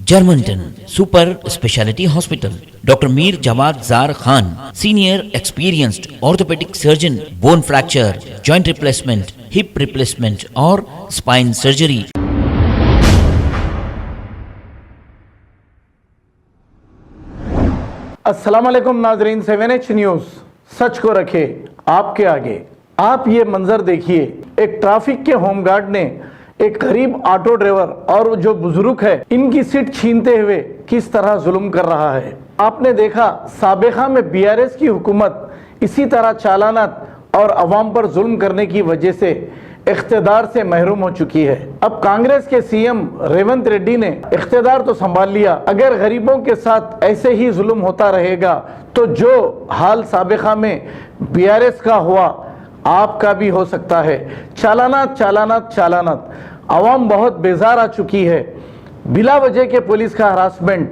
Germantown Super Speciality Hospital. Dr. Mir Jawad Zar Khan, Senior Experienced Orthopedic Surgeon, Bone Fracture, Joint Replacement, Hip Replacement or Spine Surgery. अस्सलाम वालेकुम नाजरीन, 7H news सच को रखे आपके आगे। आप ये मंजर देखिए, एक ट्रैफिक के होमगार्ड ने एक गरीब ऑटो ड्राइवर और जो बुजुर्ग है इनकी सीट छीनते हुए किस तरह जुल्म कर रहा है। आपने देखा साबिका में बीआरएस की हुकूमत इसी तरह चालानात और अवाम पर जुल्म करने की वजह से इख्तिदार से महरूम हो चुकी है। अब कांग्रेस के सीएम रेवंत रेड्डी ने इख्तिदार तो संभाल लिया, अगर गरीबों के साथ ऐसे ही जुल्म होता रहेगा तो जो हाल साबिका में बीआरएस का हुआ आपका भी हो सकता है। चालानात चालानात चालानात, अवाम बहुत बेजार आ चुकी है। बिला वजह के पुलिस का हरासमेंट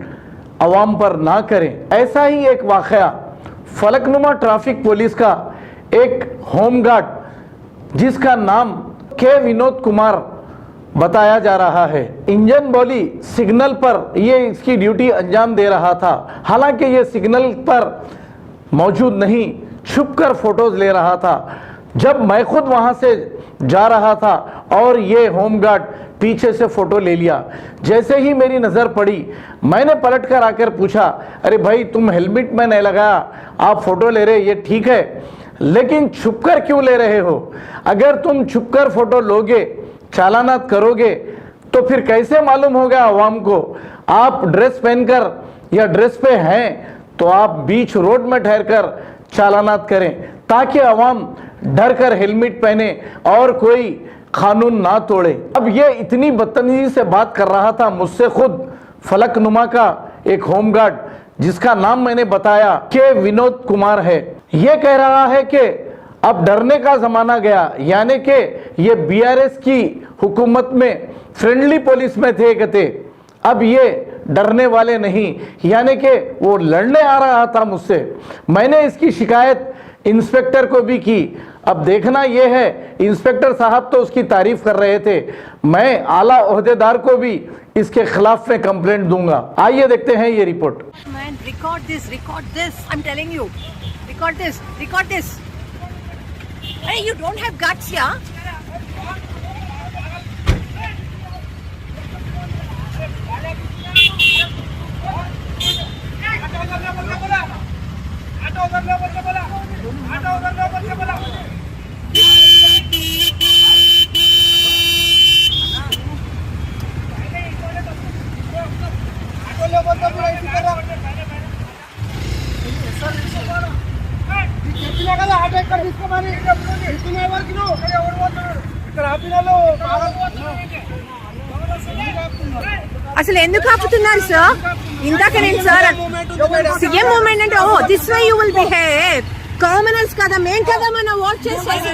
अवाम पर ना करें। ऐसा ही एक वाकया फलकनुमा ट्रैफिक पुलिस का एक होमगार्ड जिसका नाम के विनोद कुमार बताया जा रहा है, इंजन बोली सिग्नल पर ये इसकी ड्यूटी अंजाम दे रहा था। हालांकि ये सिग्नल पर मौजूद नहीं, छुपकर फोटोज ले रहा था। जब मैं खुद वहां से जा रहा था और ये होमगार्ड पीछे से फोटो ले लिया, जैसे ही मेरी नज़र पड़ी मैंने पलट कर आकर पूछा, अरे भाई तुम हेलमेट में नहीं लगाया, आप फोटो ले रहे, ये ठीक है, लेकिन छुपकर क्यों ले रहे हो? अगर तुम छुपकर फोटो लोगे, चालानात करोगे तो फिर कैसे मालूम होगा आवाम को? आप ड्रेस पहनकर या ड्रेस पे हैं तो आप बीच रोड में ठहरकर चालानात करें ताकि आवाम डर कर हेलमेट पहने और कोई कानून ना तोड़े। अब ये इतनी बदतमीजी से बात कर रहा था मुझसे खुद फलकनुमा का एक होमगार्ड जिसका नाम मैंने बताया के विनोद कुमार है। ये कह रहा है कि अब डरने का जमाना गया, यानी कि ये बीआरएस की हुकूमत में फ्रेंडली पुलिस में थे कहते, अब ये डरने वाले नहीं, यानी कि वो लड़ने आ रहा था मुझसे। मैंने इसकी शिकायत इंस्पेक्टर को भी की। अब देखना यह है, इंस्पेक्टर साहब तो उसकी तारीफ कर रहे थे, मैं आला ओहदेदार को भी इसके खिलाफ में कंप्लेंट दूंगा। आइए देखते हैं ये report. Record this, I'm telling you. Record this. Hey, you don't have guts, yeah? అసలు ఎందుకు ఆపుతున్నారు సార్? ఇందాక నేను సార్ సీఎం మూమెంట్ అంటే oh this way you will behave, commoners కదా, మేం కదా మనం ఓట్ చేసేది.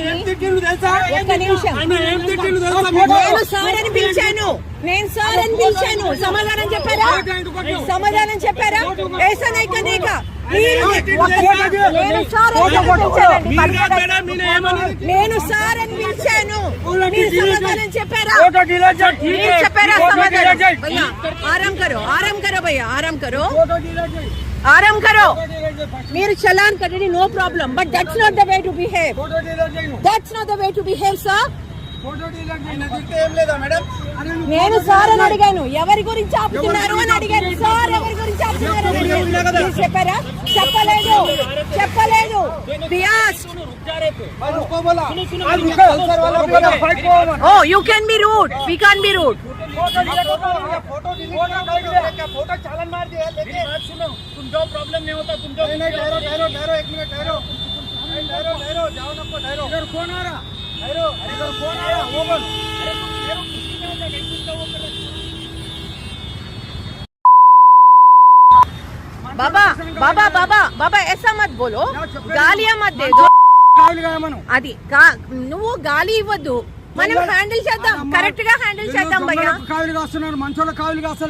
ఒక్క నిమిషం, నేను సార్ అని పిలిచాను, సమాధానం చెప్పారా? ऐसा नहीं करने का। నేను సార్ అని పిలిచాను, మీరు సమాధానం చెప్పారా? చెప్పారా సమాధానం? భయ్యా ఆరాం కరో భయ్యా, ఆరాం కరో. మీరు చలాన్ కట్టండి, no problem, but that's not the way to behave sir. నేను సార్ అని అడిగాను, ఎవరి గురించి ఆపుతున్నారు అని అడిగాను. సార్ ఎవరి గురించి ఆపుతున్నారు అని అడిగాను. చెప్పారా? చెప్పలేదు. Oh, you can be rude, we can't be rude. Photo चालन मार दिया, लेकिन बात सुनो, तुम जाओ, प्रॉब्लम नहीं होता, तुम जाओ। नहीं, ठहरो, एक मिनट ठहरो, जाओ ना, इधर कौन आ रहा? इधर कौन आ रहा? वो बोल। बाबा ऐसा मत बोलो, गालियां मत दे दो. అది నువ్వు గాలి ఇవ్వద్దు, మనం హ్యాండిల్ చేద్దాం, కరెక్ట్ గా హ్యాండిల్ చేద్దాం భయ్యా.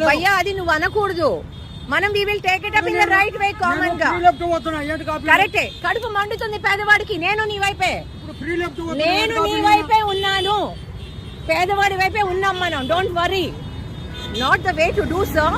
భయ్యా అది నువ్వు అనకూడదు. మనం we will take it up in the right way, common గా కరెక్టే. కడుపు మండుతుంది పేదవాడికి, నేను నీ వైపే ఉన్నాను, పేదవాడి వైపే ఉన్నాం మనం, don't worry. Not the way to do, sir.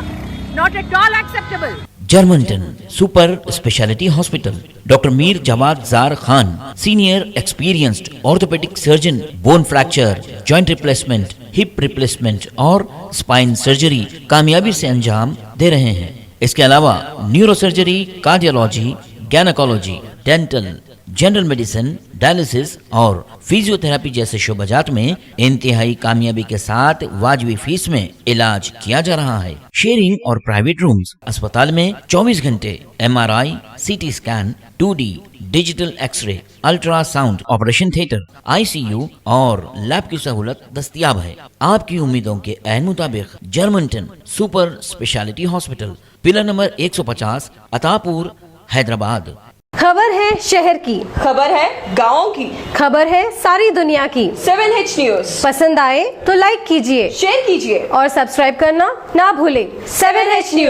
Not at all acceptable. Germantown Super Speciality Hospital. Dr. Mir Jawad Zar Khan, Senior Experienced Orthopedic Surgeon, Bone Fracture, Joint Replacement, Hip Replacement और Spine Surgery कामयाबी से अंजाम दे रहे हैं। इसके अलावा neuro surgery, cardiology, gynaecology, dental, general medicine, dialysis और physiotherapy जैसे शोबाजात में इंतहाई कामयाबी के साथ वाजबी फीस में इलाज किया जा रहा है। शेयरिंग और प्राइवेट रूम्स। अस्पताल में 24 घंटे MRI, CT scan, 2D digital x ray, ultrasound, operation theatre, ICU और लैब की सहूलत दस्तयाब है। आपकी उम्मीदों के ऐन मुताबिक Germanton super speciality hospital, pillar number 150, Attapur, Hyderabad. खबर है शहर की, खबर है गाँव की, खबर है सारी दुनिया की। 7H न्यूज पसंद आए तो लाइक कीजिए, शेयर कीजिए और सब्सक्राइब करना ना भूलें। 7H news.